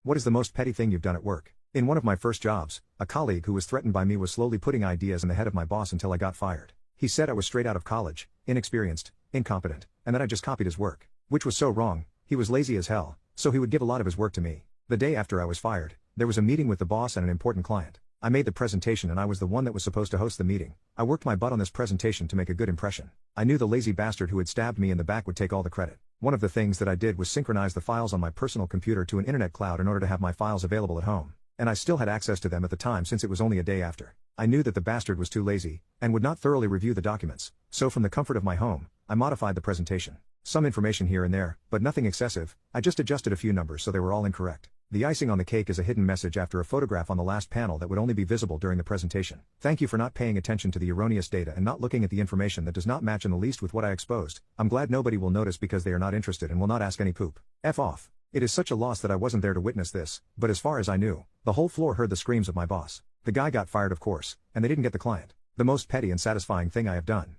What is the most petty thing you've done at work? In one of my first jobs, a colleague who was threatened by me was slowly putting ideas in the head of my boss until I got fired. He said I was straight out of college, inexperienced, incompetent, and that I just copied his work. Which was so wrong. He was lazy as hell, so he would give a lot of his work to me. The day after I was fired, there was a meeting with the boss and an important client. I made the presentation and I was the one that was supposed to host the meeting. I worked my butt on this presentation to make a good impression. I knew the lazy bastard who had stabbed me in the back would take all the credit. One of the things that I did was synchronize the files on my personal computer to an internet cloud in order to have my files available at home. And I still had access to them at the time since it was only a day after. I knew that the bastard was too lazy, and would not thoroughly review the documents, so from the comfort of my home, I modified the presentation. Some information here and there, but nothing excessive. I just adjusted a few numbers so they were all incorrect. The icing on the cake is a hidden message after a photograph on the last panel that would only be visible during the presentation. Thank you for not paying attention to the erroneous data and not looking at the information that does not match in the least with what I exposed. I'm glad nobody will notice because they are not interested and will not ask any poop. F off. It is such a loss that I wasn't there to witness this, but as far as I knew, the whole floor heard the screams of my boss. The guy got fired of course, and they didn't get the client. The most petty and satisfying thing I have done.